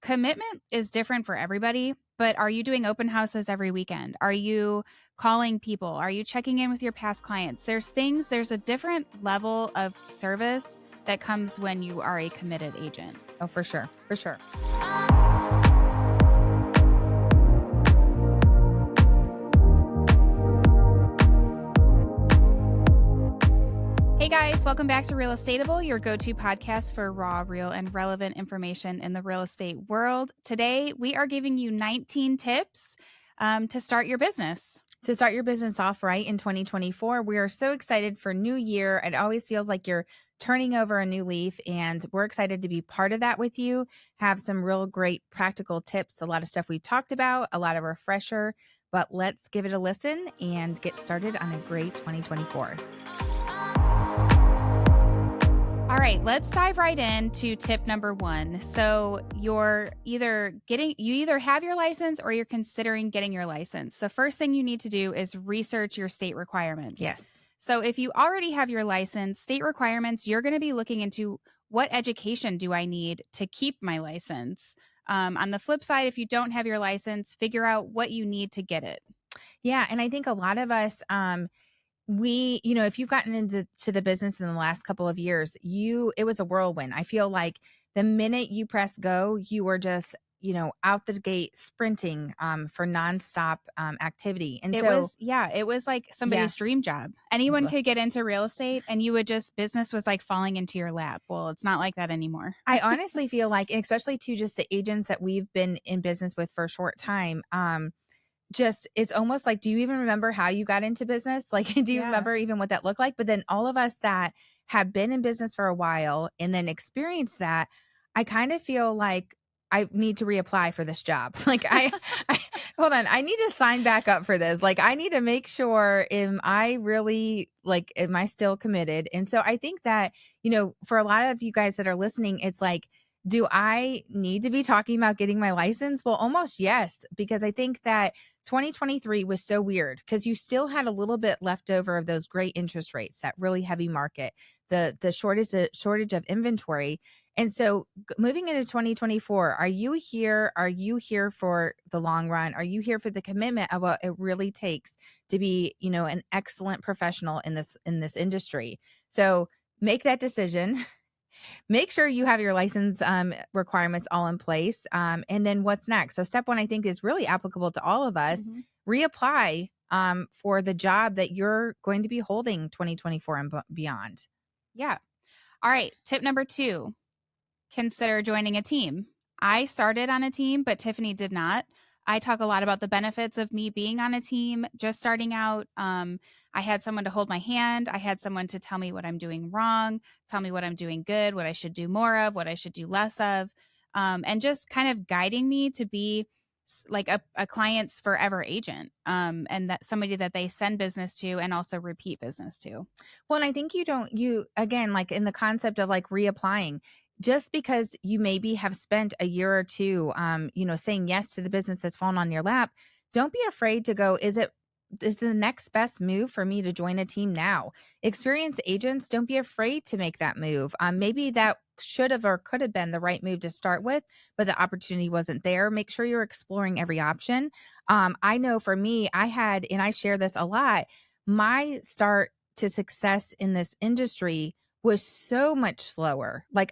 commitment is different for everybody, but are you doing open houses every weekend? Are you calling people? Are you checking in with your past clients? There's a different level of service that comes when you are a committed agent. Oh, for sure. For sure. Hey guys, welcome back to Real Estateable, your go-to podcast for raw, real, and relevant information in the real estate world. Today, we are giving you 19 tips to start your business. To start your business off right in 2024, we are so excited for new year. It always feels like you're turning over a new leaf, and we're excited to be part of that with you. Have some real great practical tips, a lot of stuff we talked about, a lot of refresher, but let's give it a listen and get started on a great 2024. All right, let's dive right into tip number 1. So you either have your license or you're considering getting your license. The first thing you need to do is research your state requirements. Yes. So if you already have your license, state requirements, you're going to be looking into what education do I need to keep my license. On the flip side, if you don't have your license, figure out what you need to get it. Yeah. And I think a lot of us, if you've gotten into the business in the last couple of years, it was a whirlwind. I feel like the minute you press go, you were just, out the gate sprinting for nonstop activity. And It was like somebody's dream job. Anyone could get into real estate and business was like falling into your lap. Well, it's not like that anymore. I honestly feel like, and especially to just the agents that we've been in business with for a short time, it's almost like, do you even remember how you got into business? Like, do you remember even what that looked like? But then all of us that have been in business for a while and then experienced that, I kind of feel like I need to reapply for this job. Like I hold on, I need to sign back up for this. Like I need to make sure, am I still committed? And so I think that, for a lot of you guys that are listening, it's like, do I need to be talking about getting my license? Well, almost yes, because I think that 2023 was so weird because you still had a little bit left over of those great interest rates, that really heavy market, the shortage of inventory. And so moving into 2024, are you here? Are you here for the long run? Are you here for the commitment of what it really takes to be, an excellent professional in this industry? So make that decision. Make sure you have your license requirements all in place. And then what's next? So step 1, I think, is really applicable to all of us. Mm-hmm. Reapply for the job that you're going to be holding 2024 and beyond. Yeah. All right. Tip number 2, consider joining a team. I started on a team, but Tiffany did not. I talk a lot about the benefits of me being on a team, just starting out. I had someone to hold my hand. I had someone to tell me what I'm doing wrong, tell me what I'm doing good, what I should do more of, what I should do less of, and just kind of guiding me to be like a client's forever agent, and that somebody that they send business to and also repeat business to. Well, and I think again, like in the concept of like reapplying, just because you maybe have spent a year or two, saying yes to the business that's fallen on your lap, don't be afraid to go, is the next best move for me to join a team now? Experienced agents, don't be afraid to make that move. Maybe that should have or could have been the right move to start with, but the opportunity wasn't there. Make sure you're exploring every option. I know for me, and I share this a lot, my start to success in this industry was so much slower. Like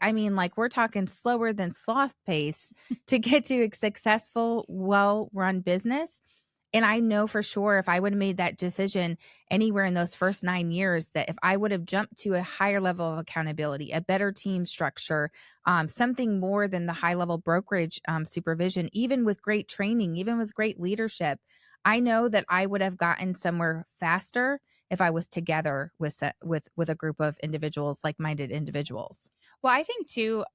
we're talking slower than sloth pace to get to a successful, well-run business. And I know for sure if I would have made that decision anywhere in those first 9 years, that if I would have jumped to a higher level of accountability, a better team structure, something more than the high level brokerage supervision, even with great training, even with great leadership, I know that I would have gotten somewhere faster if I was together with a group of individuals, like-minded individuals. Well, I think too,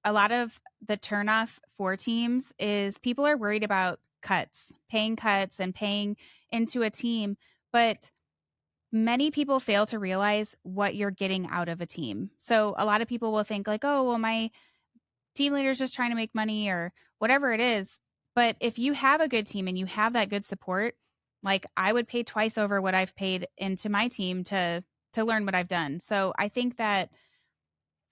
a lot of the turnoff for teams is people are worried about paying cuts and paying into a team. But many people fail to realize what you're getting out of a team. So a lot of people will think like, oh, well, my team leader is just trying to make money or whatever it is. But if you have a good team and you have that good support, like I would pay twice over what I've paid into my team to learn what I've done. So I think that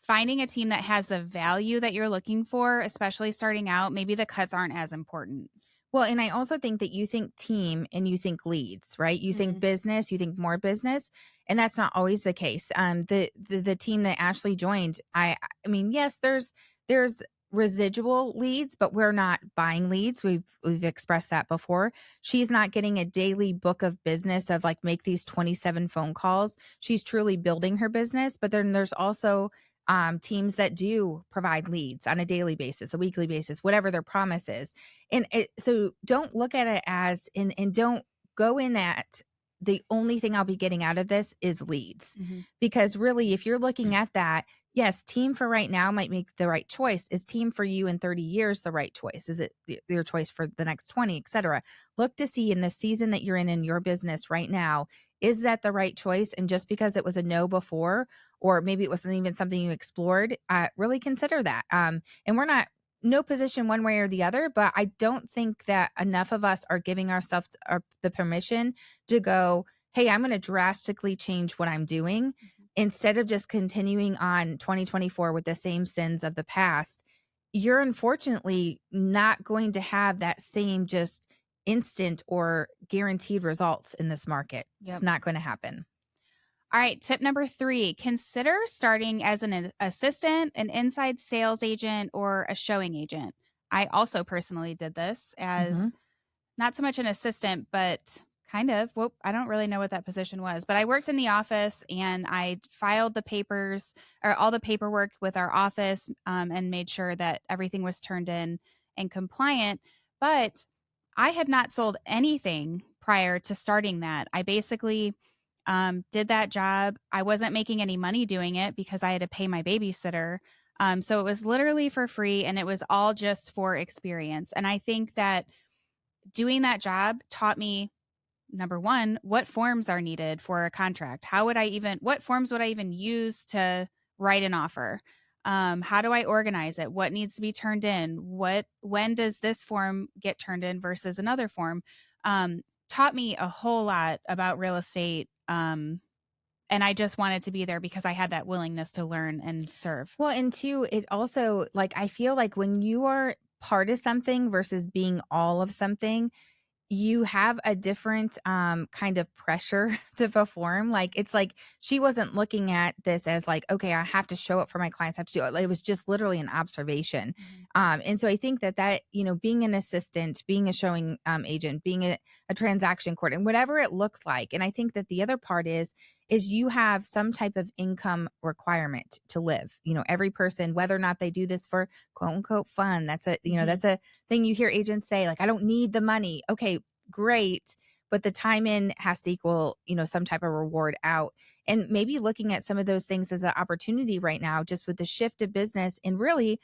finding a team that has the value that you're looking for, especially starting out, maybe the cuts aren't as important. Well, and I also think that you think team and you think leads, right? You think Mm. business, you think more business, and that's not always the case. The team that Ashley joined, I mean, yes, there's residual leads, but we're not buying leads. We've expressed that before. She's not getting a daily book of business of like make these 27 phone calls. She's truly building her business, but then there's also teams that do provide leads on a daily basis, a weekly basis, whatever their promise is. So don't look at it as and don't go in at the only thing I'll be getting out of this is leads. Mhm. Because really, if you're looking at that, yes, team for right now might make the right choice. Is team for you in 30 years the right choice? Is it your choice for the next 20, et cetera? Look to see in the season that you're in your business right now, is that the right choice? And just because it was a no before, or maybe it wasn't even something you explored, really consider that. And we're not no position one way or the other, but I don't think that enough of us are giving ourselves the permission to go, hey, I'm going to drastically change what I'm doing Mhm. instead of just continuing on 2024 with the same sins of the past. You're unfortunately not going to have that same just instant or guaranteed results in this market. It's Yep. not going to happen. All right, tip number 3, consider starting as an assistant, an inside sales agent, or a showing agent. I also personally did this Hmm. as not so much an assistant, but kind of. Well, I don't really know what that position was, but I worked in the office and I filed the papers or all the paperwork with our office, and made sure that everything was turned in and compliant. But I had not sold anything prior to starting that. I basically did that job. I wasn't making any money doing it because I had to pay my babysitter. So it was literally for free and it was all just for experience. And I think that doing that job taught me, number one, what forms are needed for a contract. What forms would I even use to write an offer? How do I organize it? What needs to be turned in? When does this form get turned in versus another form? Um, Taught me a whole lot about real estate. And I just wanted to be there because I had that willingness to learn and serve. Well, and two, it also like I feel like when you are part of something versus being all of something, you have a different kind of pressure to perform. Like it's like she wasn't looking at this as like, okay, I have to show up for my clients, I have to do it. Like, it was just literally an observation. Mhm. And so I think that being an assistant, being a showing agent, being a transaction coordinator, whatever it looks like. And I think that the other part is you have some type of income requirement to live. Every person, whether or not they do this for quote unquote fun, Mhm. that's a thing you hear agents say, like, I don't need the money. Okay, great. But the time in has to equal, some type of reward out. And maybe looking at some of those things as an opportunity right now, just with the shift of business. And really,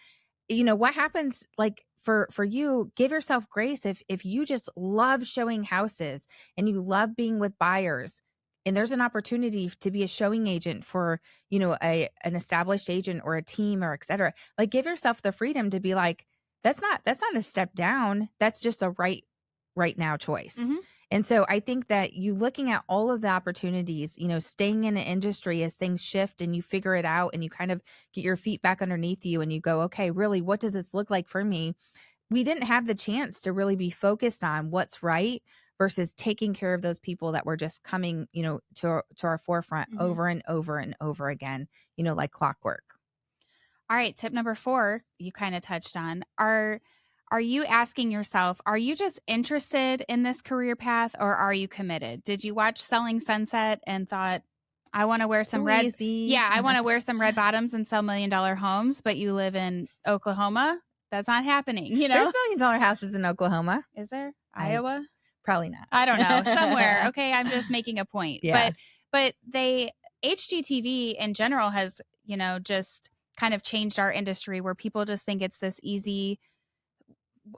what happens like for you, give yourself grace if you just love showing houses and you love being with buyers, and there's an opportunity to be a showing agent for an established agent or a team or et cetera. Like, give yourself the freedom to be like, that's not a step down, that's just a right now choice. Mhm. And so I think that you looking at all of the opportunities, staying in an industry as things shift and you figure it out and you kind of get your feet back underneath you and you go, okay, really, what does this look like for me? We didn't have the chance to really be focused on what's right versus taking care of those people that were just coming, to our forefront Mhm. over and over and over again, like clockwork. All right, tip number 4, you kind of touched on. Are you asking yourself, are you just interested in this career path or are you committed? Did you watch Selling Sunset and thought, I want to wear some Too red easy. Yeah, I want to wear some red bottoms and sell $1 million homes, but you live in Oklahoma? That's not happening, you There's know? $1 million houses in Oklahoma. Is there? I Iowa? Probably not. I don't know, somewhere. Okay, I'm just making a point. Yeah. But they HGTV in general has, just kind of changed our industry where people just think it's this easy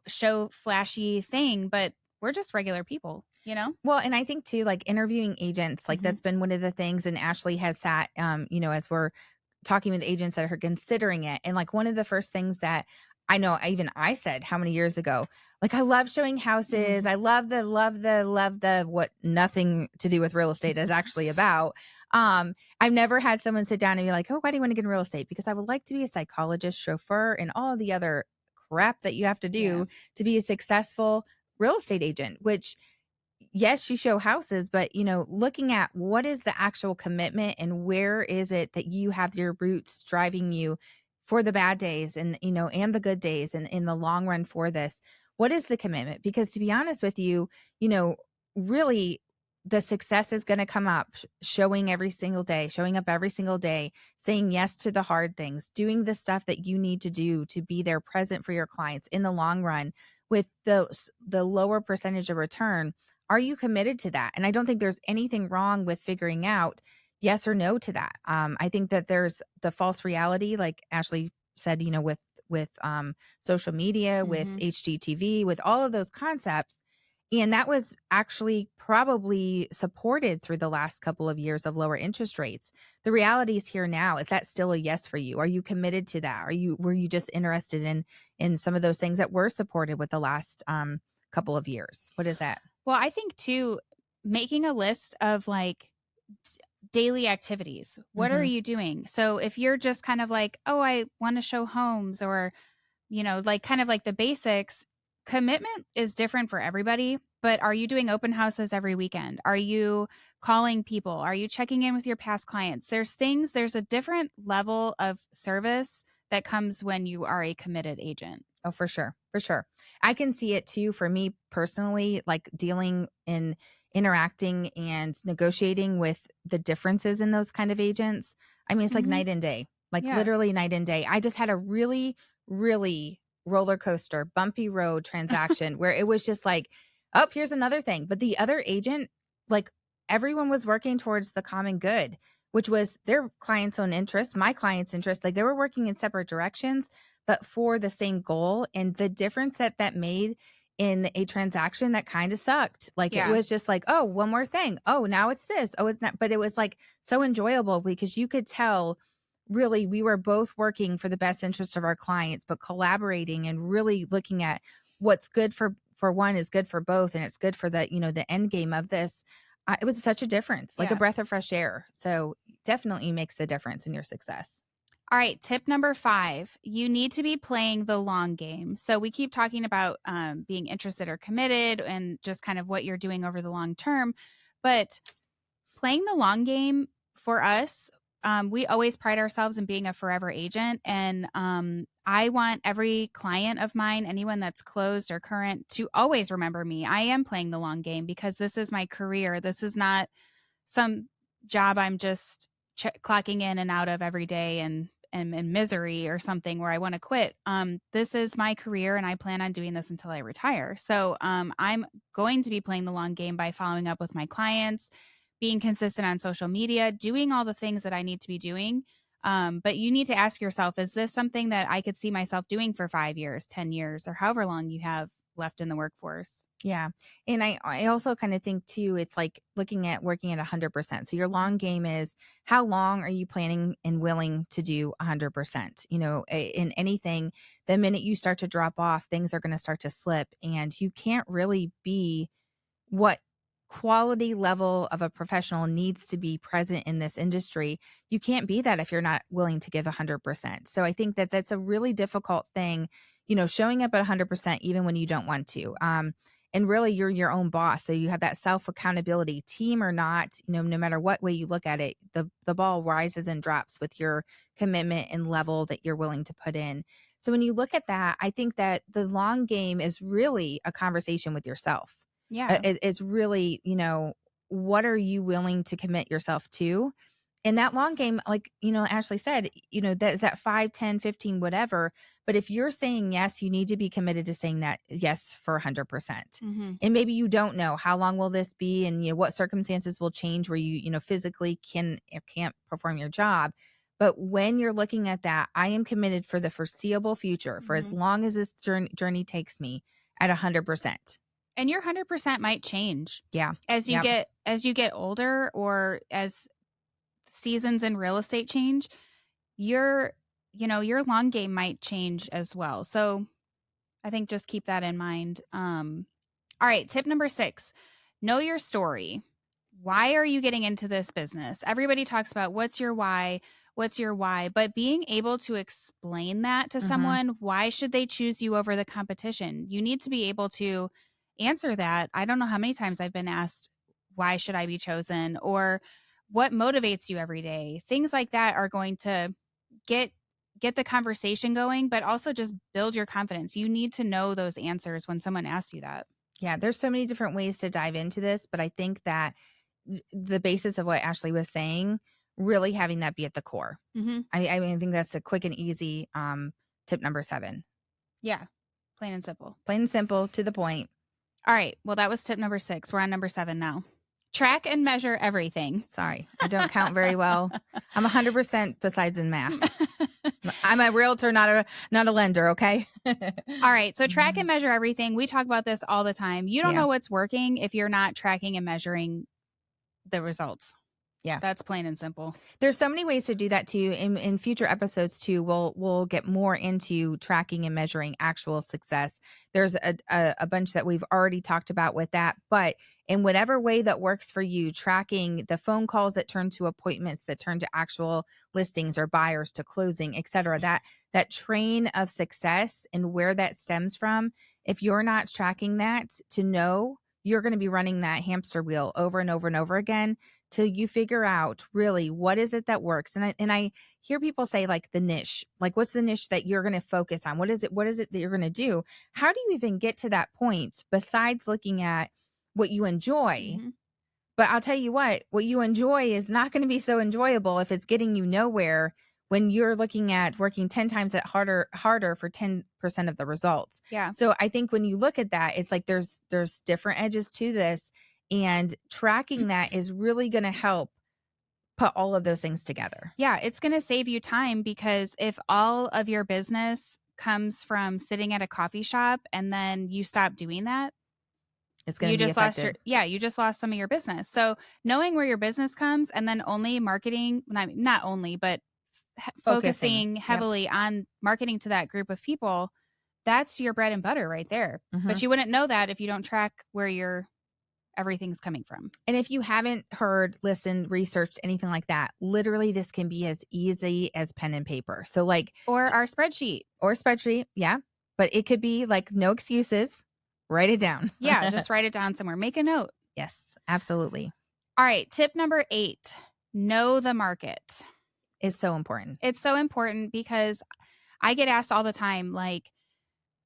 show flashy thing, but we're just regular people, you know? Well, and I think too, like interviewing agents, like Mhm. that's been one of the things. And Ashley has sat, as we're talking with agents that are considering it. And like one of the first things that I know, I said how many years ago, like I love showing houses. Mhm. I love the what nothing to do with real estate is actually about. I've never had someone sit down and be like, "Oh, why do you want to get in real estate?" Because I would like to be a psychologist, chauffeur, and all of the other crap that you have to Yeah. do to be a successful real estate agent, which yes, you show houses, but looking at what is the actual commitment and where is it that you have your roots driving you for the bad days and and the good days and in the long run for this. What is the commitment? Because to be honest with you, you know, really the success is going to come up showing every single day, showing up every single day, saying yes to the hard things, doing the stuff that you need to do to be there present for your clients in the long run with the lower percentage of return. Are you committed to that? And I don't think there's anything wrong with figuring out yes or no to that. I think that there's the false reality, like Ashley said, with social media, with Mhm. HGTV, with all of those concepts. And that was actually probably supported through the last couple of years of lower interest rates. The reality is here now. Is that still a yes for you? Are you committed to that? Were you just interested in some of those things that were supported with the last couple of years? What is that? Well, I think too, making a list of like d- daily activities. What are Mhm. you doing? So if you're just kind of like, oh, I want to show homes or, like kind of like the basics, commitment is different for everybody. But are you doing open houses every weekend? Are you calling people? Are you checking in with your past clients? There's a different level of service that comes when you are a committed agent. Oh, for sure. For sure. I can see it too for me personally, like dealing in interacting and negotiating with the differences in those kind of agents. I mean, it's like Hmm. night and day, like Yeah. literally night and day. I just had a really, really roller coaster, bumpy road transaction where it was just like, oh, here's another thing. But the other agent, like everyone was working towards the common good, which was their client's own interest, my client's interest. Like they were working in separate directions but for the same goal. And the difference that that made in a transaction that kind of sucked. Like it Yeah. was just like, oh, one more thing. Oh, now it's this. Oh, it's not. But it was like so enjoyable because you could tell really we were both working for the best interest of our clients, but collaborating and really looking at what's good for one is good for both and it's good for the end game of this. It was such a difference, like a Yeah. breath of fresh air. So definitely makes the difference in your success. All right, tip number 5, you need to be playing the long game. So we keep talking about being interested or committed and just kind of what you're doing over the long term. But playing the long game for us, we always pride ourselves in being a forever agent. And I want every client of mine, anyone that's closed or current, to always remember me. I am playing the long game because this is my career. This is not some job I'm just clocking in and out of every day and in misery or something where I want to quit. This is my career and I plan on doing this until I retire. So I'm going to be playing the long game by following up with my clients, being consistent on social media, doing all the things that I need to be doing. But you need to ask yourself, is this something that I could see myself doing for 5 years, 10 years, or however long you have left in the workforce? Yeah. And I also kind of think too, it's like looking at working at 100%. So your long game is how long are you planning and willing to do 100%? In anything, the minute you start to drop off, things are going to start to slip and you can't really be what quality level of a professional needs to be present in this industry. You can't be that if you're not willing to give 100%. So I think that that's a really difficult thing, showing up at 100% even when you don't want to. And really you're your own boss. So you have that self accountability, team or not, no matter what way you look at it, the ball rises and drops with your commitment and level that you're willing to put in. So when you look at that, I think that the long game is really a conversation with yourself. Yeah. It's really, what are you willing to commit yourself to? In that long game, like, Ashley said, that is that 5, 10, 15, whatever. But if you're saying yes, you need to be committed to saying that yes for 100%. Hmm. And maybe you don't know how long will this be and what circumstances will change where you physically can or can't perform your job. But when you're looking at that, I am committed for the foreseeable future, for as Hmm. long as this journey takes me at 100%. And your 100% might change Yeah. as you Yep. get older or as seasons in real estate change, your your long game might change as well. So, I think just keep that in mind. All right, tip number 6. Know your story. why are you getting into this business? Everybody talks about what's your why? What's your why? But being able to explain that to Mhm. someone, why should they choose you over the competition? You need to be able to answer that. I don't know how many times I've been asked, why should I be chosen? Or what motivates you every day? Things like that are going to get get the conversation going, but also just build your confidence. You need to know those answers when someone asks you that. Yeah, there's so many different ways to dive into this, but I think that the basis of what Ashley was saying, really having that be at the core. Mhm. I mean, I think that's a quick and easy tip number 7. Yeah. Plain and simple. Plain and simple, to the point. All right. Well, that was tip number 6. We're on number 7 now. Track and measure everything. Sorry, I don't count very well. I'm 100% besides in math. I'm a realtor, not a lender, okay? All right. So track and measure everything. We talk about this all the time. You don't Yeah. know what's working if you're not tracking and measuring the results. Yeah. That's plain and simple. There's so many ways to do that too. In future episodes too, we'll get more into tracking and measuring actual success. There's a bunch that we've already talked about with that, but in whatever way that works for you, tracking the phone calls that turn to appointments, that turn to actual listings or buyers to closing, et cetera, that train of success and where that stems from. If you're not tracking that to know, you're going to be running that hamster wheel over and over and over again till you figure out really what is it that works. And I hear people say like the niche, like what's the niche that you're going to focus on? What is it that you're going to do? How do you even get to that point besides looking at what you enjoy? Mhm. But I'll tell you what you enjoy is not going to be so enjoyable if it's getting you nowhere when you're looking at working 10 times that harder for 10% of the results. Yeah. So I think when you look at that, it's like there's different edges to this, and tracking that is really going to help put all of those things together. Yeah. It's going to save you time because if all of your business comes from sitting at a coffee shop and then you stop doing that, It's going you to be just lost affected. you just lost some of your business. So knowing where your business comes and then only marketing, not only, but Focusing. focusing Yep. heavily on marketing to that group of people, that's your bread and butter right there. But Mhm. you wouldn't know that if you don't track where your everything's coming from. And if you haven't heard, listened, researched, anything like that, literally this can be as easy as pen and paper. So like, Or our spreadsheet. or spreadsheet, yeah. But it could be like no excuses. Write it down. Yeah, just write it down somewhere. Make a note. Yes, absolutely. All right, tip number 8, know the market. It's so important. It's so important because I get asked all the time, like,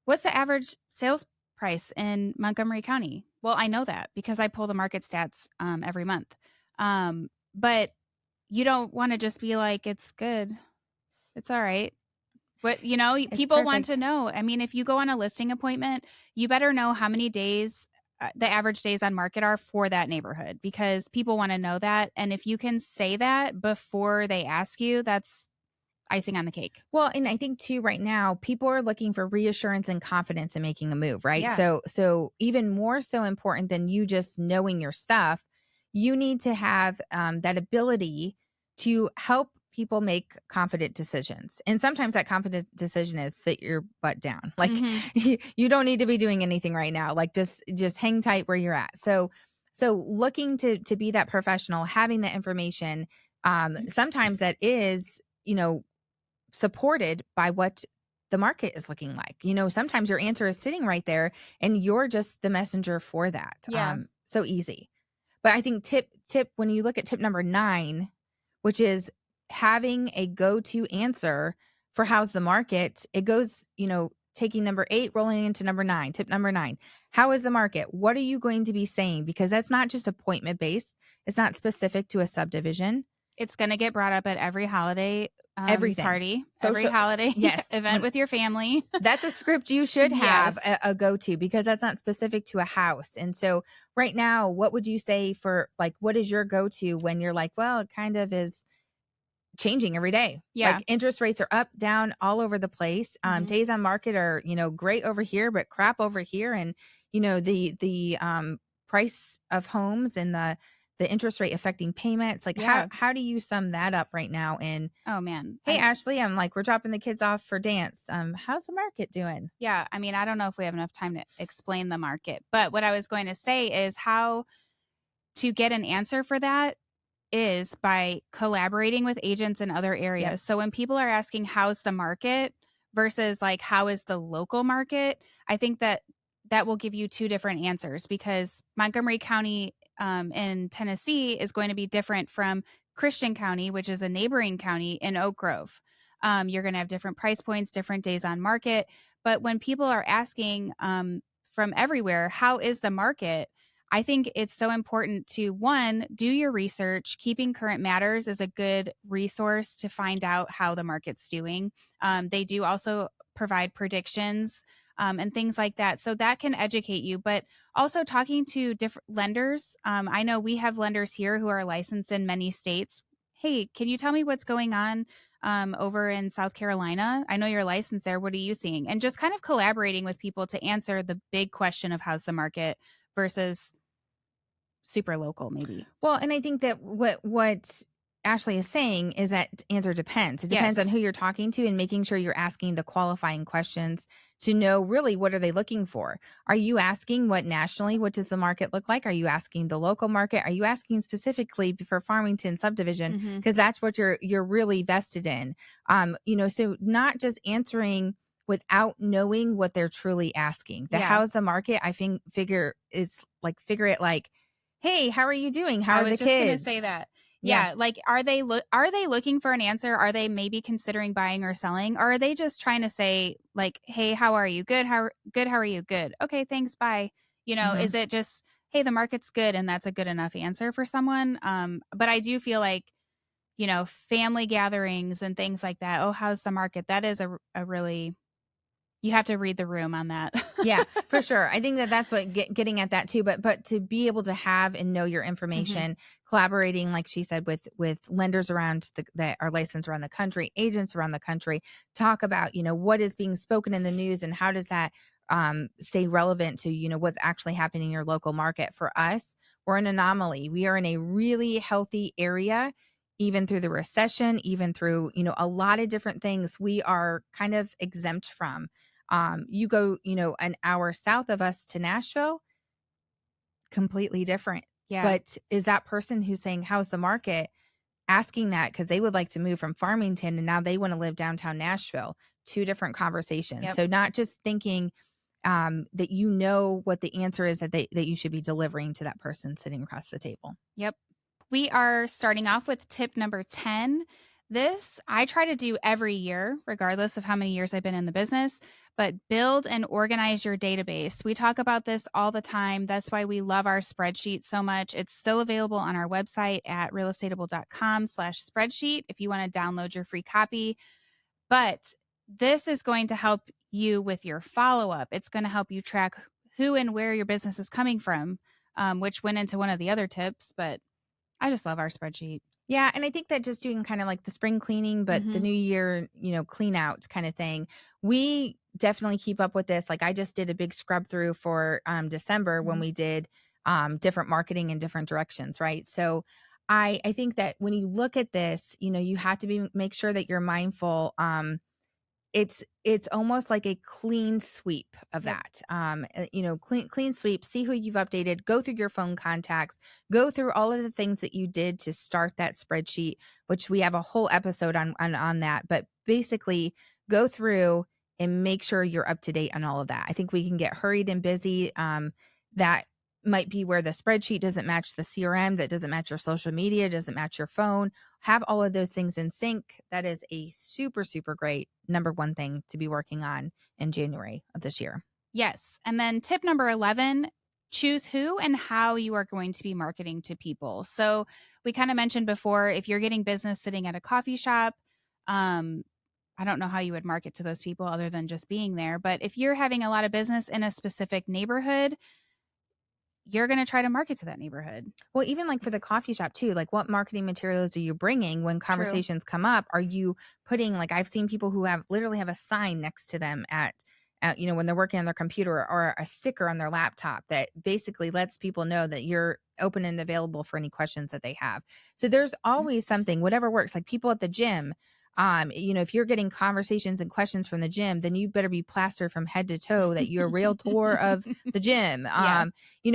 what's the average sales price in Montgomery County? Well, I know that because I pull the market stats every month. But you don't want to just be like, it's good. It's all right. But, It's people want to perfect. know. I mean, if you go on a listing appointment, you better know how many days the average days on market are for that neighborhood because people want to know that. And if you can say that before they ask you, that's icing on the cake. Well, and I think too right now people are looking for reassurance and confidence in making a move, right? Yeah. So even more so important than you just knowing your stuff, you need to have that ability to help people make confident decisions. And sometimes that confident decision is sit your butt down. Like Hmm. you don't need to be doing anything right now. Like just hang tight where you're at. So looking to be that professional, having that information, sometimes that is, supported by what the market is looking like. Sometimes your answer is sitting right there and you're just the messenger for that. Yeah. So easy. But I think tip when you look at tip number 9, which is having a go-to answer for how's the market, it goes, taking number 8 rolling into number 9. Tip number 9. How is the market? What are you going to be saying? Because that's not just appointment based. It's not specific to a subdivision. It's going to get brought up at every holiday Everything. party, every Social, holiday yes. event with your family. That's a script you should have Yes. a go-to because that's not specific to a house. And so right now, what would you say for like, what is your go-to when you're like, well, it kind of is changing every day. Yeah. Like interest rates are up, down, all over the place. Mhm. Days on market are, great over here, but crap over here. And, the price of homes and the interest rate affecting payments. Like Yeah. how do you sum that up right now? And Oh, man. hey, Ashley, I'm like, we're dropping the kids off for dance. How's the market doing? Yeah. I mean, I don't know if we have enough time to explain the market, but what I was going to say is how to get an answer for that is by collaborating with agents in other Yep. areas. So when people are asking how's the market versus like how is the local market, I think that that will give you two different answers because Montgomery County in Tennessee is going to be different from Christian County, which is a neighboring county in Oak Grove. You're going to have different price points, different days on market. But when people are asking from everywhere, how is the market? I think it's so important to one, do your research. Keeping Current Matters is a good resource to find out how the market's doing. They do also provide predictions and things like that. So that can educate you, but also talking to different lenders. I know we have lenders here who are licensed in many states. Hey, can you tell me what's going on over in South Carolina? I know you're licensed there. What are you seeing? And just kind of collaborating with people to answer the big question of how's the market versus super local, maybe. Well, and I think that what Ashley is saying is that answer depends. It depends on Yes. who you're talking to and making sure you're asking the qualifying questions to know really what are they looking for. Are you asking what does the market look like? Are you asking the local market? Are you asking specifically for Farmington subdivision Hmm. because that's what you're really vested in. So not just answering without knowing what they're truly asking. The Yeah. how's the market, I think figure it like, hey, how are you doing? How I are the was just gonna say kids? that. Yeah. Yeah, like, are they looking for an answer? Are they maybe considering buying or selling? Or are they just trying to say, like, "Hey, how are you? Good. How are you? Good. Okay, thanks. Bye." Mhm. Is it just, "Hey, the market's good," and that's a good enough answer for someone? But I do feel like, family gatherings and things like that, "Oh, how's the market?" That is a really you have to read the room on that. Yeah, for sure. I think that that's what getting at that too. But to be able to have and know your Mhm. information, collaborating, like she said, with lenders around that are licensed around the country, agents around the country, talk about what is being spoken in the news and how does that stay relevant to what's actually happening in your local market. For us, we're an anomaly. We are in a really healthy area. Even through the recession, even through a lot of different things, we are kind of exempt from. You go, an hour south of us to Nashville, completely different. Yeah. But is that person who's saying, how's the market, asking that because they would like to move from Farmington and now they want to live downtown Nashville? Two different conversations. Yep. So not just thinking that what the answer is that you should be delivering to that person sitting across the table. Yep. We are starting off with tip number 10. This I try to do every year, regardless of how many years I've been in the business, but build and organize your database. We talk about this all the time. That's why we love our spreadsheet so much. It's still available on our website at realestateable.com/spreadsheet if you want to download your free copy. But this is going to help you with your follow up. It's going to help you track who and where your business is coming from, which went into one of the other tips, but I just love our spreadsheet. Yeah, and I think that just doing kind of like the spring cleaning, but the Mhm. new year, clean out kind of thing. We definitely keep up with this. Like I just did a big scrub through for December when Mhm. we did different marketing in different directions, right? So I think that when you look at this, you have to make sure that you're mindful. It's almost like a clean sweep of Yep. that. Clean sweep, see who you've updated, go through your phone contacts, go through all of the things that you did to start that spreadsheet, which we have a whole episode on that. But basically go through and make sure you're up to date on all of that. I think we can get hurried and busy. That might be where the spreadsheet doesn't match the CRM, that doesn't match your social media, doesn't match your phone. Have all of those things in sync. That is a super, super great number one thing to be working on in January of this year. Yes. And then tip number 11, choose who and how you are going to be marketing to people. So we kind of mentioned before, if you're getting business sitting at a coffee shop, um, I don't know how you would market to those people other than just being there. But if you're having a lot of business in a specific neighborhood, you're going to try to market to that neighborhood. Well, even like for the coffee shop too, like what marketing materials are you bringing when True. conversations come up? Are you putting like I've seen people who have literally have a sign next to them when they're working on their computer or a sticker on their laptop that basically lets people know that you're open and available for any questions that they have. So there's Mhm. always something, whatever works. Like people at the gym, If you're getting conversations and questions from the gym, then you better be plastered from head to toe that you're a realtor of the gym. Yeah.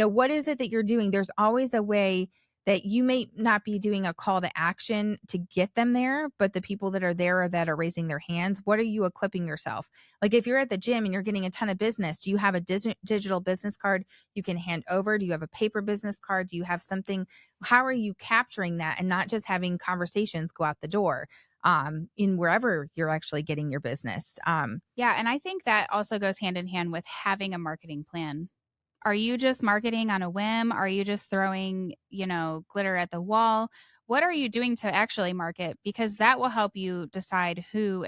What is it that you're doing? There's always a way that you may not be doing a call to action to get them there, but the people that are there or that are raising their hands, what are you equipping yourself? Like if you're at the gym and you're getting a ton of business, do you have a digital business card you can hand over? Do you have a paper business card? Do you have something? How are you capturing that and not just having conversations go out the door? In wherever you're actually getting your business. Yeah, and I think that also goes hand in hand with having a marketing plan. Are you just marketing on a whim? Are you just throwing, glitter at the wall? What are you doing to actually market? Because that will help you decide who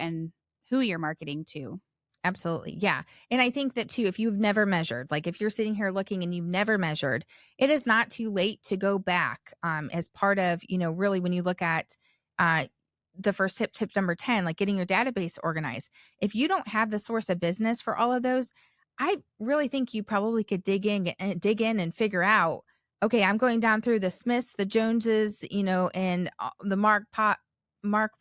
you're marketing to. Absolutely. Yeah. And I think that too, if you've never measured, like if you're sitting here looking and you've never measured, it is not too late to go back as part of, really when you look at uh, the first tip number 10, like getting your database organized. If you don't have the source of business for all of those, I really think you probably could dig in and figure out, okay, I'm going down through the Smiths, the Joneses, and the Mark,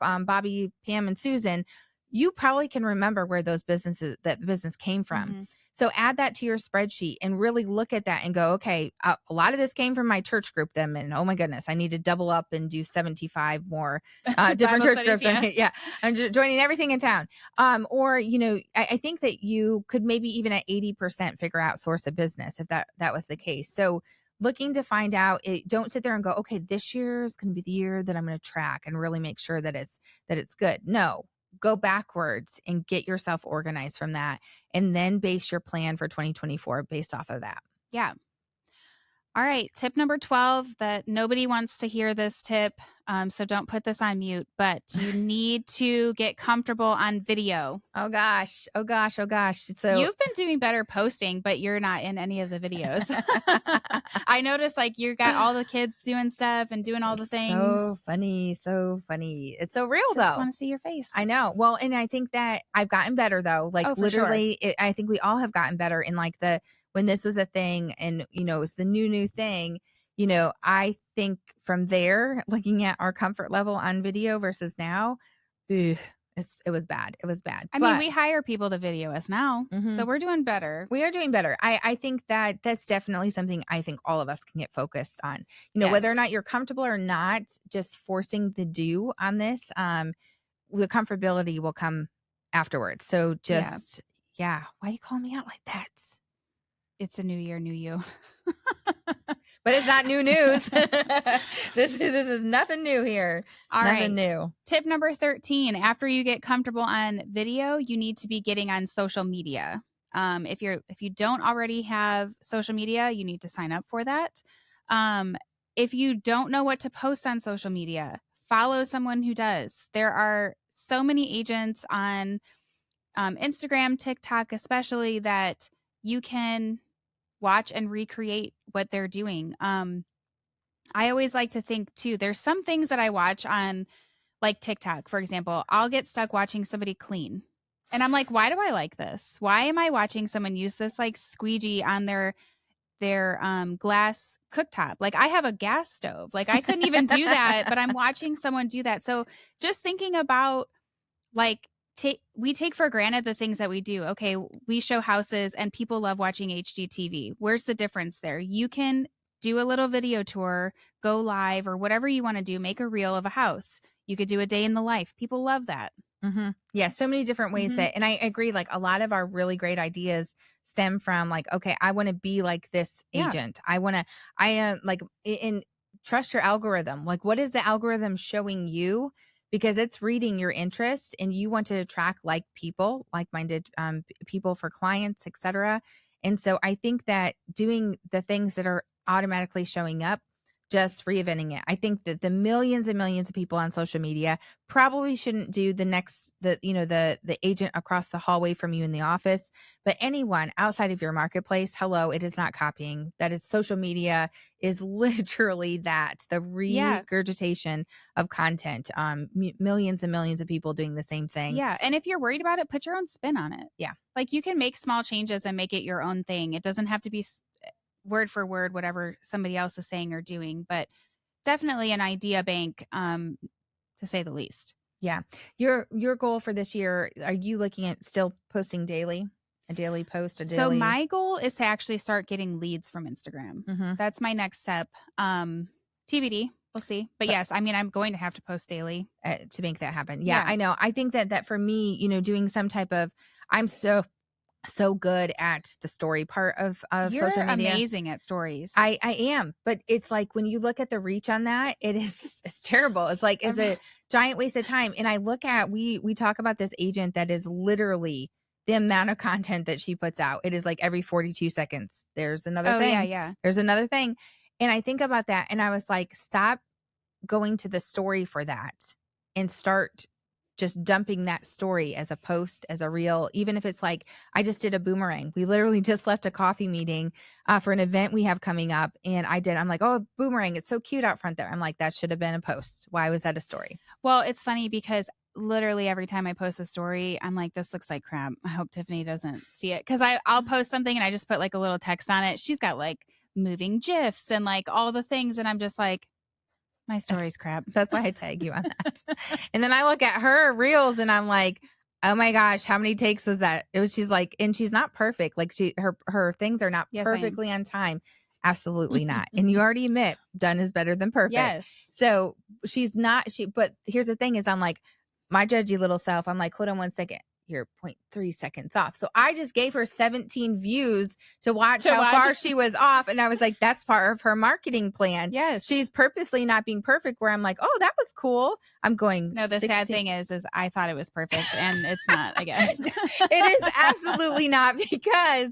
Bobby, Pam, and Susan. You probably can remember where that business came from. Hmm. So add that to your spreadsheet and really look at that and go, okay, a lot of this came from my church group then. And oh my goodness, I need to double up and do 75 more different Bible church studies, groups. yeah. Yeah. I'm joining everything in town. I think that you could maybe even at 80% figure out source of business if that was the case. So looking to find out it, don't sit there and go, okay, this year is going to be the year that I'm going to track and really make sure that it's good. No, go backwards and get yourself organized from that and then base your plan for 2024 based off of that. Yeah. All right. Tip number 12, that nobody wants to hear this tip. So don't put this on mute, but you need to get comfortable on video. Oh gosh. Oh gosh. Oh gosh. So You've been doing better posting, but you're not in any of the videos. I noticed like you got all the kids doing stuff and doing all the so things. funny. So funny. It's so real Just though. want to see your face. I know. Well, and I think that I've gotten better though. Like Oh, for sure. literally, I think we all have gotten better in like when this was a thing and, it was the new thing, I think from there, looking at our comfort level on video versus now, ugh, it was bad. It was bad. I mean, But we hire people to video us now, so mhm, we're doing better. we are doing better. I think that that's definitely something I think all of us can get focused on. Whether or Yes. not you're comfortable or not, just forcing the do on this. The comfortability will come afterwards. So Yeah. just, yeah, why are you calling me out like that? It's a new year, new you. But it's not new news. This is nothing new here. All Nothing right. new. Tip number 13, after you get comfortable on video, you need to be getting on social media. If you don't already have social media, you need to sign up for that. If you don't know what to post on social media, follow someone who does. There are so many agents on Instagram, TikTok, especially, that you can watch and recreate what they're doing. I always like to think too, there's some things that I watch on like TikTok, for example. I'll get stuck watching somebody clean. And I'm like, why do I like this? Why am I watching someone use this like squeegee on their glass cooktop? Like I have a gas stove. Like I couldn't even do that, but I'm watching someone do that. So just thinking about like we take for granted the things that we do. Okay, we show houses and people love watching HGTV. Where's the difference there? You can do a little video tour, go live, or whatever you want to do, make a reel of a house. You could do a day in the life. People love that. Yeah, so many different ways Mm-hmm. and I agree, like a lot of our really great ideas stem from like, okay, I want to be like this Yeah. agent. I am like, in trust your algorithm. Like, what is the algorithm showing you? Because it's reading your interest and you want to attract like people, like-minded people for clients, etc. And so I think that doing the things that are automatically showing up, just reinventing it. I think that the millions and millions of people on social media probably shouldn't do the agent across the hallway from you in the office, but anyone outside of your marketplace, hello, it is not copying. That is social media is literally the Yeah. regurgitation of content. Millions and millions of people doing the same thing. Yeah. And if you're worried about it, put your own spin on it. Yeah. Like you can make small changes and make it your own thing. It doesn't have to be word for word whatever somebody else is saying or doing, but definitely an idea bank, to say the least. Yeah. Your goal for this year, are you looking at still posting daily? A daily post, a So daily my goal is to actually start getting leads from Instagram. mhm. That's my next step. TBD, we'll see. But But yes, I mean, I'm going to have to post daily. to make that happen. Yeah, Yeah. I know. I think that for me, doing some type of I'm so good at the story part of You're social media. amazing at stories. I am, but it's like when you look at the reach on that, it is it's terrible. It's like is Um, a giant waste of time. And I look at we talk about this agent that is literally the amount of content that she puts out. It is like every 42 seconds. There's another oh, yeah, thing. yeah. There's another thing. And I think about that and I was like, stop going to the story for that and start just dumping that story as a post, as a reel, even if it's like, I just did a boomerang. We literally just left a coffee meeting for an event we have coming up. And I'm like, oh, boomerang. It's so cute out front there. I'm like, that should have been a post. Why was that a story? Well, it's funny because literally every time I post a story, I'm like, this looks like crap. I hope Tiffany doesn't see it. Cause I'll post something and I just put like a little text on it. She's got like moving GIFs and like all the things. And I'm just like, my Yes. story's crap. That's why I tag you on that. And then I look at her reels and I'm like, oh my gosh, how many takes was that? She's like, and she's not perfect. Like her things are not Yes, I am. perfectly on time. Absolutely not. And you already admit done is better than perfect. Yes. So she's not, but here's the thing is I'm like, my judgy little self, I'm like, hold on 1 second. You're 0.3 seconds off. So I just gave her 17 views to watch To how watch. far she was off. And I was like, that's part of her marketing plan. Yes. She's purposely not being perfect where I'm like, oh, that was cool. I'm going No, the sad 16. thing is I thought it was perfect and it's not, I guess. It is absolutely not because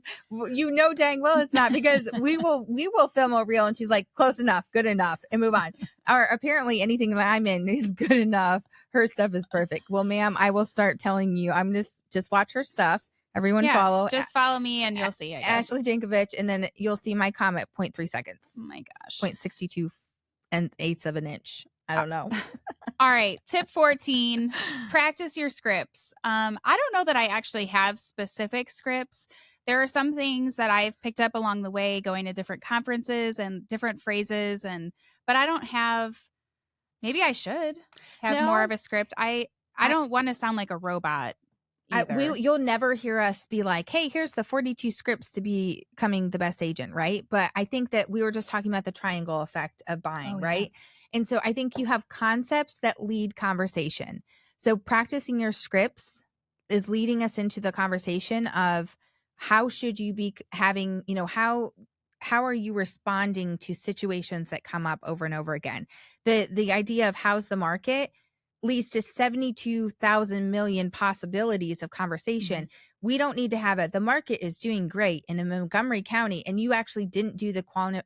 dang well it's not because we will film a reel and she's like close enough, good enough, and move on. Or apparently anything that I'm in is good enough. Her stuff is perfect. Well, ma'am, I will start telling you. I'm just watch her stuff. Everyone Yeah. follow Just follow me and you'll see, I guess. Ashley Jankovic, and then you'll see my comment 0.3 seconds, Oh my gosh. 0.62 and eighths of an inch. I don't know. All right. Tip 14, practice your scripts. I don't know that I actually have specific scripts. There are some things that I've picked up along the way going to different conferences and different phrases but I don't have maybe I should have more No, of a script. I I don't want to sound like a robot either. you'll never hear us be like, hey, here's the 42 scripts to becoming the best agent, right? But I think that we were just talking about the triangle effect of buying, Oh yeah. right? And so I think you have concepts that lead conversation. So practicing your scripts is leading us into the conversation of how should you be having, how are you responding to situations that come up over and over again? The idea of how's the market leads to 72,000 million possibilities of Mhm. conversation. We don't need to have it. The market is doing great in Montgomery County, and you actually didn't do the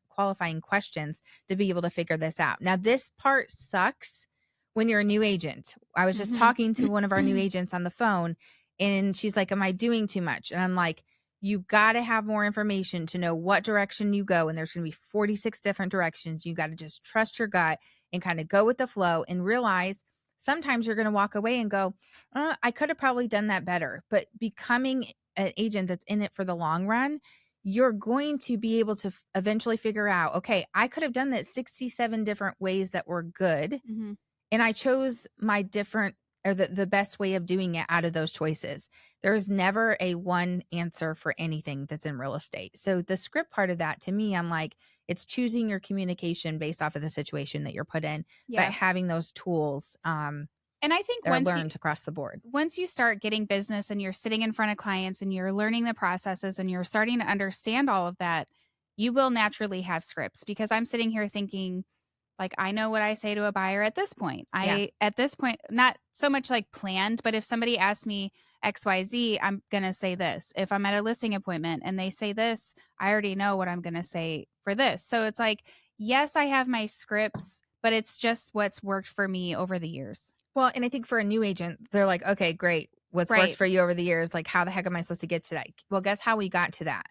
qualifying questions to be able to figure this out. Now, this part sucks when you're a new agent. I was just Mhm. talking to one of our new agents on the phone, and she's like, am I doing too much? And I'm like, you got to have more information to know what direction you go. And there's going to be 46 different directions. You got to just trust your gut and kind of go with the flow and realize sometimes you're going to walk away and go, I could have probably done that better. But becoming an agent that's in it for the long run, you're going to be able to eventually figure out, okay, I could have done that 67 different ways that were good. Mhm. And I chose my different or the best way of doing it out of those choices. There's never a one answer for anything that's in real estate. So the script part of that to me, I'm like, it's choosing your communication based off of the situation that you're put in, but Yeah. having those tools And I think are learned across the board. once you start getting business and you're sitting in front of clients and you're learning the processes and you're starting to understand all of that, you will naturally have scripts because I'm sitting here thinking, like, I know what I say to a buyer at this point. Yeah. At this point, not so much like planned, but if somebody asks me XYZ, I'm going to say this. If I'm at a listing appointment and they say this, I already know what I'm going to say for this. So it's like, yes, I have my scripts, but it's just what's worked for me over the years. Well, and I think for a new agent, they're like, okay, great. What's worked Right. for you over the years? Like, how the heck am I supposed to get to that? Well, guess how we got to that?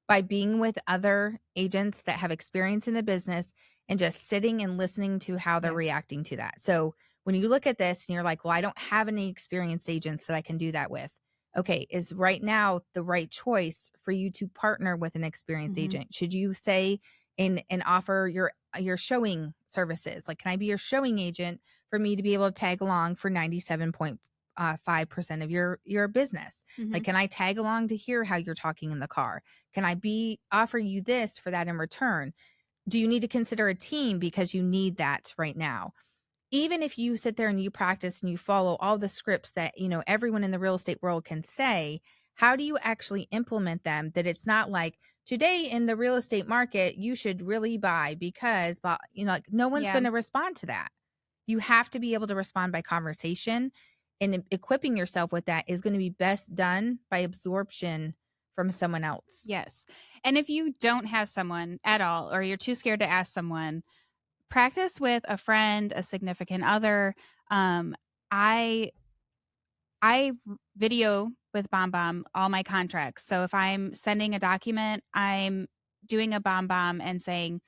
By being with other agents that have experience in the business and just sitting and listening to how they're Yes. reacting to that. So when you look at this and you're like, well, I don't have any experienced agents that I can do that with. Okay, is right now the right choice for you to partner with an experienced Mhm. agent? Should you say and offer your showing services. Like, can I be your showing agent for me to be able to tag along for 97.5% of your business? Hmm. Like, can I tag along to hear how you're talking in the car? Can I be offer you this for that in return? Do you need to consider a team because you need that right now? Even if you sit there and you practice and you follow all the scripts that, everyone in the real estate world can say, how do you actually implement them that it's not like today in the real estate market, you should really buy because, but like no one's Yeah. going to respond to that. You have to be able to respond by conversation, and equipping yourself with that is going to be best done by absorption from someone else. Yes. And if you don't have someone at all, or you're too scared to ask someone, practice with a friend, a significant other. Um, I I video with BombBomb all my contracts. So if I'm sending a document, I'm doing a BombBomb and saying,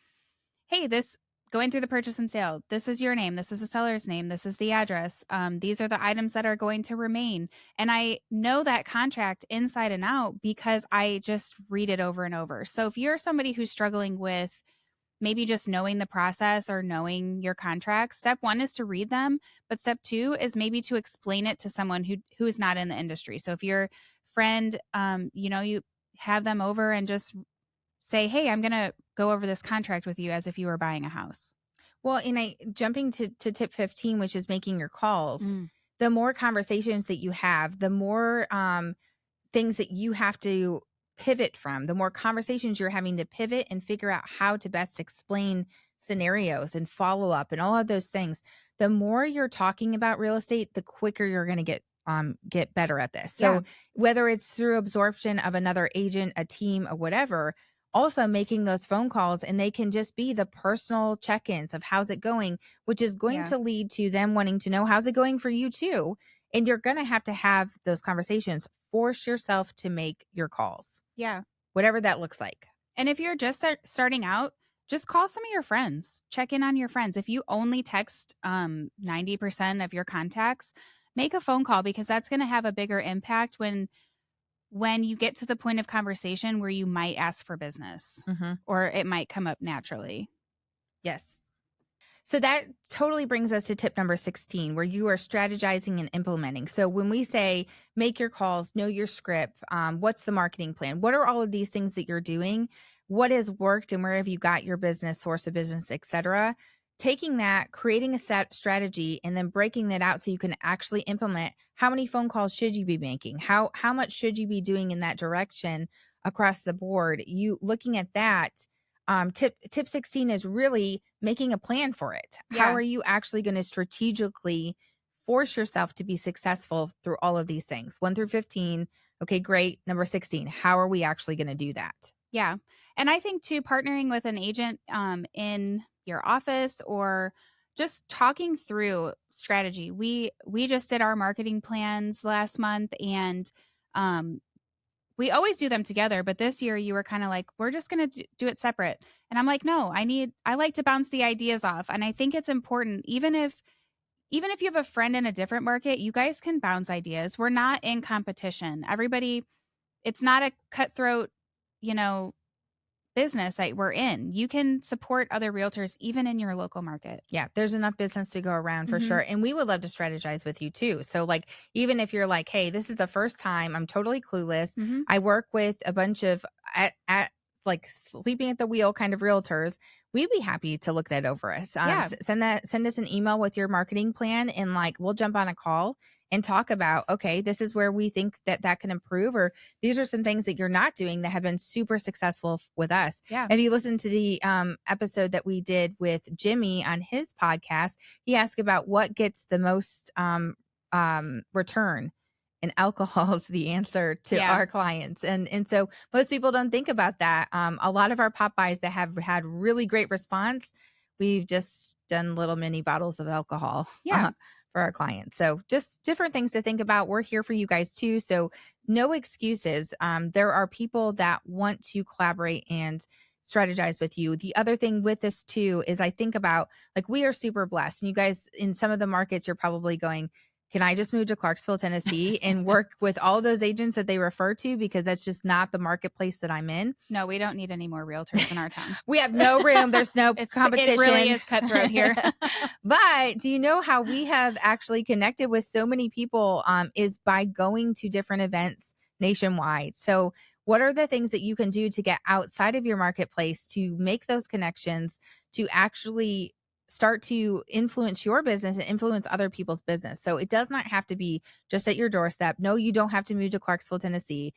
"Hey, this going through the purchase and sale. This is your name. This is the seller's name. This is the address. These are the items that are going to remain." And I know that contract inside and out because I just read it over and over. So if you're somebody who's struggling with maybe just knowing the process or knowing your contracts, step one is to read them, but step two is maybe to explain it to someone who is not in the industry. So if your friend, you have them over and just say, "Hey, I'm going to go over this contract with you as if you were buying a house." Well, and I jumping to tip 15, which is making your calls. Mm, The more conversations that you have, the more things that you have to pivot from, the more conversations you're having to pivot and figure out how to best explain scenarios and follow up and all of those things. The more you're talking about real estate, the quicker you're going to get better at this. yeah, So whether it's through absorption of another agent, a team, or whatever, also making those phone calls, and they can just be the personal check-ins of how's it going, which is going yeah, to lead to them wanting to know how's it going for you too. And you're going to have those conversations. Force yourself to make your calls, yeah. whatever that looks like. And if you're just starting out, just call some of your friends. Check in on your friends. If you only text 90% of your contacts, make a phone call because that's going to have a bigger impact when you get to the point of conversation where you might ask for business Hmm. or it might come up naturally. Yes. So that totally brings us to tip number 16, where you are strategizing and implementing. So when we say make your calls, know your script, what's the marketing plan? What are all of these things that you're doing? What has worked and where have you got your business, source of business, etc.? Taking that, creating a set strategy, and then breaking that out so you can actually implement how many phone calls should you be making? How much should you be doing in that direction across the board? You looking at that, tip 16 is really making a plan for it. How Yeah. are you actually going to strategically force yourself to be successful through all of these things? 1 through 15. Okay, great. Number 16, how are we actually going to do that? Yeah. And I think too, partnering with an agent in your office or just talking through strategy. We just did our marketing plans last month and um we always do them together, but this year you were kind of like, we're just going to do it separate. And I'm like, no, I like to bounce the ideas off. And I think it's important, even if you have a friend in a different market, you guys can bounce ideas. We're not in competition. Everybody, it's not a cutthroat, you know, business that we're in. You can support other realtors even in your local market. Yeah, there's enough business to go around for Hmm. sure. And we would love to strategize with you too. So, like, even if you're like, hey, this is the first time I'm totally clueless, Hmm. I work with a bunch of at like sleeping at the wheel kind of realtors, we'd be happy to look that over us. Yeah. Send us an email with your marketing plan, and like we'll jump on a call and talk about, okay, this is where we think that can improve, or these are some things that you're not doing that have been super successful with us. Yeah. If you listen to the episode that we did with Jimmy on his podcast, he asked about what gets the most return. And alcohol is the answer to Yeah. our clients. And so most people don't think about that. A lot of our pop buys that have had really great response, we've just done little mini bottles of alcohol Yeah. for our clients. So just different things to think about. We're here for you guys too. So no excuses. There are people that want to collaborate and strategize with you. The other thing with this too is I think about, like, we are super blessed. And you guys in some of the markets, you're probably going, can I just move to Clarksville, Tennessee and work with all those agents that they refer to because that's just not the marketplace that I'm in? No, we don't need any more realtors in our town. We have no room. There's no It really competition. is cutthroat here. But do you know how we have actually connected with so many people is by going to different events nationwide. So what are the things that you can do to get outside of your marketplace to make those connections to actually start to influence your business and influence other people's business? So it does not have to be just at your doorstep. No, you don't have to move to Clarksville, Tennessee.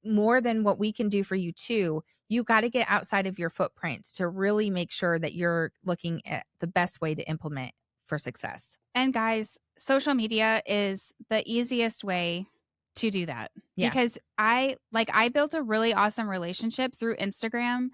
More than what we can do for you too, you got to get outside of your footprint to really make sure that you're looking at the best way to implement for success. And guys, social media is the easiest way to do that Yeah. because I built a really awesome relationship through Instagram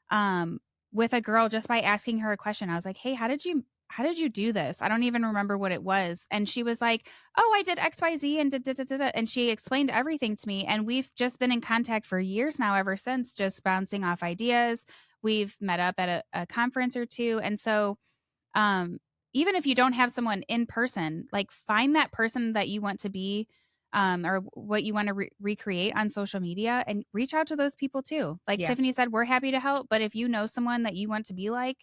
um with a girl just by asking her a question. I was like, "Hey, how did you do this?" I don't even remember what it was. And she was like, "Oh, I did XYZ and did, and she explained everything to me, and we've just been in contact for years now ever since, just bouncing off ideas. We've met up at a conference or two. And so um, even if you don't have someone in person, like find that person that you want to be or what you want to recreate on social media and reach out to those people too. Like Yeah. Tiffany said, we're happy to help. But if you know someone that you want to be like,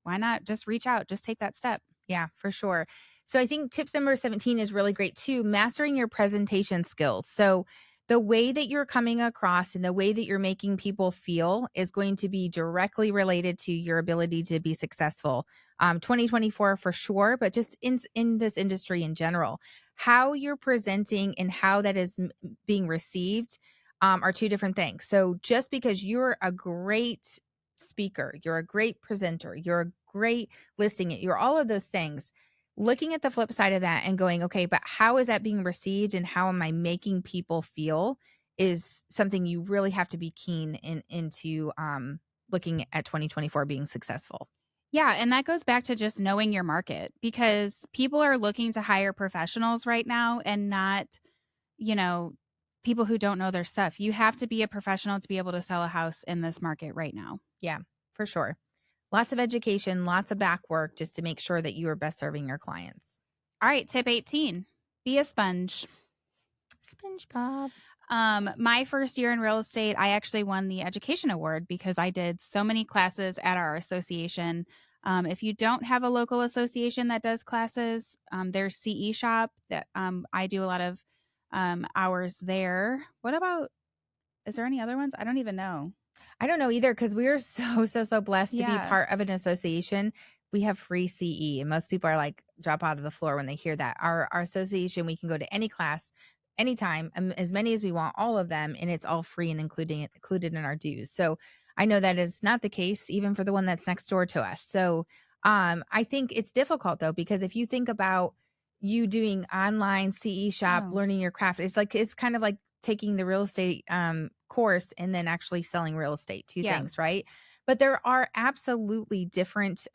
why not just reach out? Just take that step. Yeah, for sure. So I think tips number 17 is really great too, mastering your presentation skills. So the way that you're coming across and the way that you're making people feel is going to be directly related to your ability to be successful. 2024 for sure, but just in this industry in general, how you're presenting and how that is being received are two different things. So just because you're a great speaker, you're a great presenter, you're a great listing it, you're all of those things. Looking at the flip side of that and going, okay, but how is that being received and how am I making people feel is something you really have to be keen into looking at 2024 being successful. Yeah. And that goes back to just knowing your market because people are looking to hire professionals right now and not, you know, people who don't know their stuff. You have to be a professional to be able to sell a house in this market right now. Yeah, for sure. Lots of education, lots of back work just to make sure that you are best serving your clients. All right, tip 18. Be a sponge. SpongeBob. My first year in real estate, I actually won the education award because I did so many classes at our association. If you don't have a local association that does classes, there's CE Shop that I do a lot of hours there. What about, is there any other ones? I don't even know. I don't know either because we are so blessed to be Yeah. part of an association. We have free CE, and most people are like drop out of the floor when they hear that. Our association, we can go to any class, anytime, as many as we want, all of them, and it's all free and included in our dues. So I know that is not the case even for the one that's next door to us. So I think it's difficult though because if you think about you doing online CE shop, Oh, learning your craft, it's kind of like taking the real estate course and then actually selling real estate, two yeah. things, right? But there are absolutely different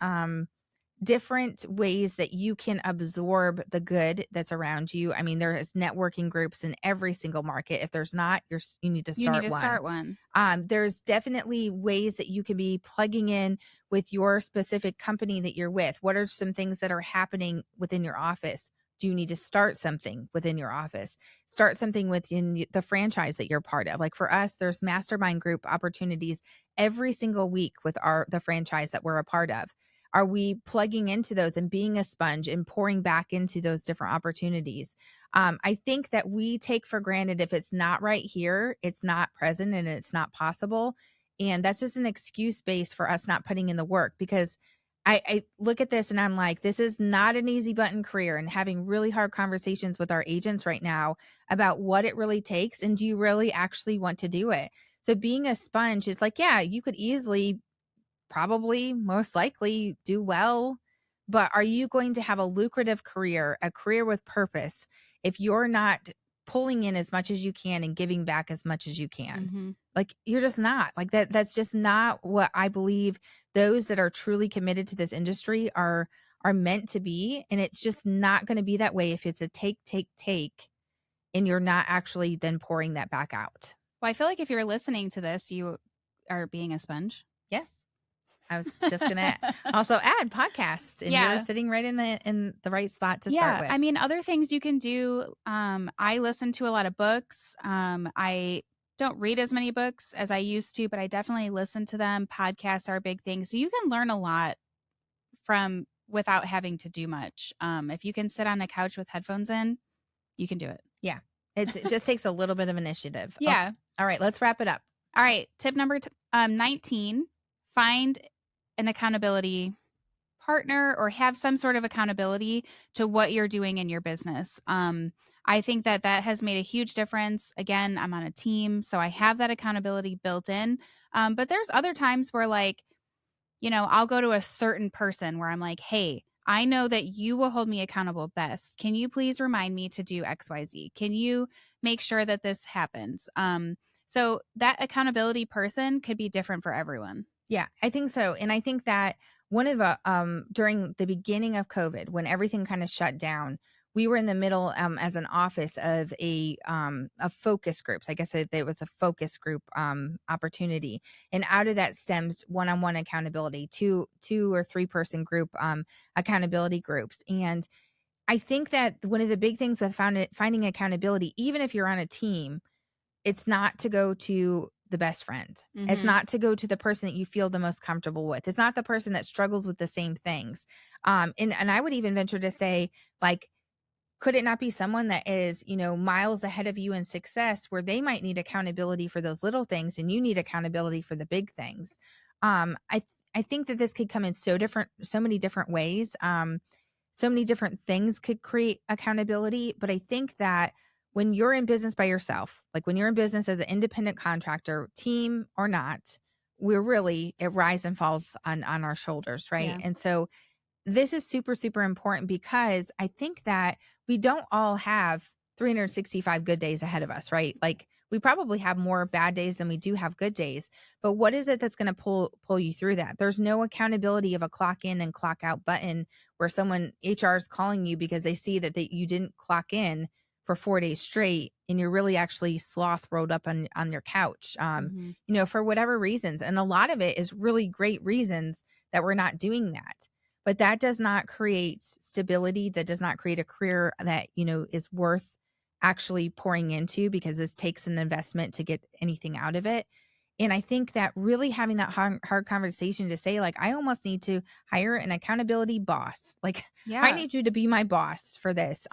ways that you can absorb the good that's around you. I mean, there is networking groups in every single market. If there's not, you need to You need start to one. start one. There's definitely ways that you can be plugging in with your specific company that you're with. What are some things that are happening within your office? Do you need to start something within your office? Start something within the franchise that you're part of. Like for us, there's mastermind group opportunities every single week with the franchise that we're a part of. Are we plugging into those and being a sponge and pouring back into those different opportunities? I think that we take for granted if it's not right here, it's not present and it's not possible. And that's just an excuse base for us not putting in the work because I look at this and I'm like, this is not an easy button career and having really hard conversations with our agents right now about what it really takes. And do you really actually want to do it? So being a sponge is like, yeah, you could easily probably most likely do well, but are you going to have a lucrative career, a career with purpose if you're not pulling in as much as you can and giving back as much as you can? Hmm. Like you're just not. Like that's just not what I believe those that are truly committed to this industry are meant to be, and it's just not going to be that way if it's a take and you're not actually then pouring that back out. Well, I feel like if you're listening to this, you are being a sponge. Yes. I was just going to also add podcast, and you're Yeah. sitting right in the right spot to start Yeah, with. I mean, other things you can do, I listen to a lot of books. I don't read as many books as I used to, but I definitely listen to them. Podcasts are a big thing. So you can learn a lot from without having to do much. If you can sit on the couch with headphones in, you can do it. Yeah. It just takes a little bit of initiative. Oh, Yeah. all right, let's wrap it up. All right. Tip number 19, find an accountability partner or have some sort of accountability to what you're doing in your business. I think that that has made a huge difference. Again, I'm on a team, so I have that accountability built in. But there's other times where, like, I'll go to a certain person where I'm like, hey, I know that you will hold me accountable best. Can you please remind me to do XYZ? Can you make sure that this happens? So that accountability person could be different for everyone. Yeah, I think so. And I think that one of during the beginning of COVID, when everything kind of shut down, we were in the middle as an office of focus groups. I guess it was a focus group opportunity. And out of that stems one-on-one accountability, two or three person group accountability groups. And I think that one of the big things with finding accountability, even if you're on a team, it's not to go to the best friend. It's Mm-hmm. not to go to the person that you feel the most comfortable with. It's not the person that struggles with the same things. And I would even venture to say, like, could it not be someone that is, miles ahead of you in success, where they might need accountability for those little things and you need accountability for the big things? I think that this could come in so many different ways. So many different things could create accountability, but I think that when you're in business by yourself, like when you're in business as an independent contractor, team or not, it rise and falls on our shoulders, right? Yeah. And so this is super, super important, because I think that we don't all have 365 good days ahead of us, right? Like, we probably have more bad days than we do have good days. But what is it that's going to pull you through that? There's no accountability of a clock in and clock out button where someone HR is calling you because they see that you didn't clock in for 4 days straight and you're really actually sloth rolled up on your couch, Mm-hmm. for whatever reasons. And a lot of it is really great reasons that we're not doing that, but that does not create stability. That does not create a career that, is worth actually pouring into, because this takes an investment to get anything out of it. And I think that really having that hard conversation to say, like, I almost need to hire an accountability boss. Like, I Yeah. need you to be my boss for this.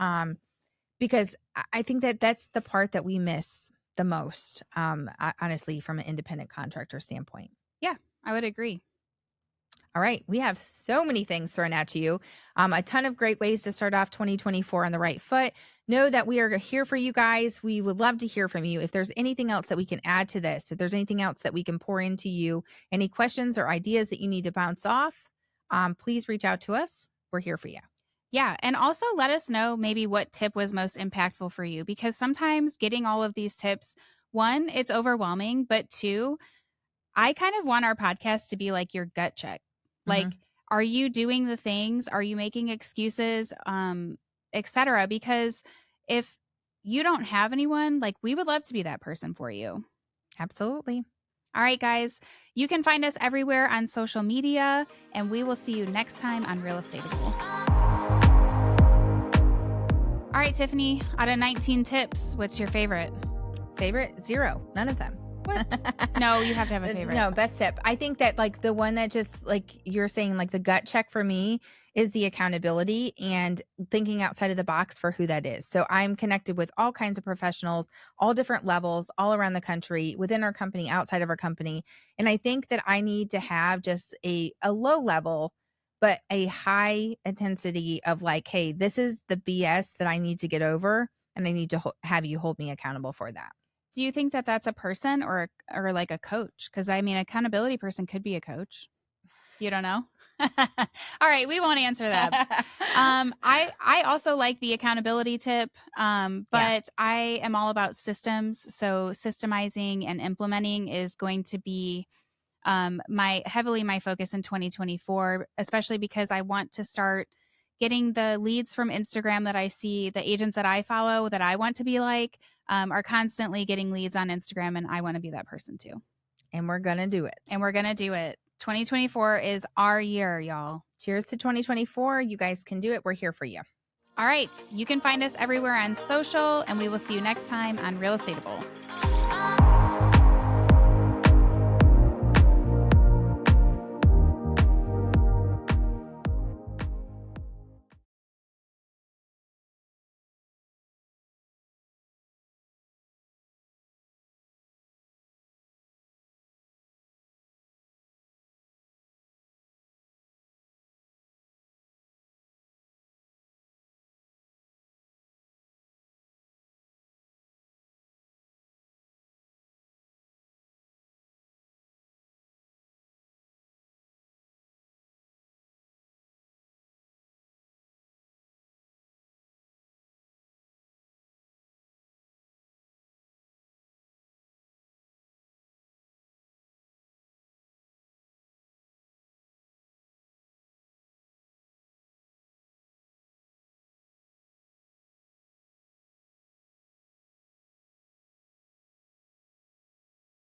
Because I think that that's the part that we miss the most, honestly, from an independent contractor standpoint. Yeah. I would agree. All right. We have so many things thrown at you. A ton of great ways to start off 2024 on the right foot. Know that we are here for you guys. We would love to hear from you. If there's anything else that we can add to this, if there's anything else that we can pour into you, any questions or ideas that you need to bounce off, please reach out to us. We're here for you. Yeah. And also let us know maybe what tip was most impactful for you, because sometimes getting all of these tips, one, it's overwhelming, but two, I kind of want our podcast to be like your gut check. Hmm. Like, are you doing the things? Are you making excuses? Etc. Because if you don't have anyone, like, we would love to be that person for you. Absolutely. All right, guys, you can find us everywhere on social media, and we will see you next time on Real Estateable. All right, Tiffany, out of 19 tips, what's your favorite? Favorite? Zero. None of them. What? No, you have to have a favorite. No, best tip. I think that, like, the one that just, like you're saying, like, the gut check for me is the accountability and thinking outside of the box for who that is. So I'm connected with all kinds of professionals, all different levels, all around the country, within our company, outside of our company. And I think that I need to have just a low level, but a high intensity of, like, hey, this is the BS that I need to get over. And I need to have you hold me accountable for that. Do you think that that's a person or like a coach? Because I mean, accountability person could be a coach. You don't know. All right, we won't answer that. I also like the accountability tip, Yeah. but I am all about systems. So systemizing and implementing is going to be my focus in 2024, especially because I want to start getting the leads from Instagram that I see. The agents that I follow that I want to be like are constantly getting leads on Instagram, and I want to be that person too. And we're going to do it. And we're going to do it. 2024 is our year, y'all. Cheers to 2024. You guys can do it. We're here for you. All right. You can find us everywhere on social, and we will see you next time on Real Estateable.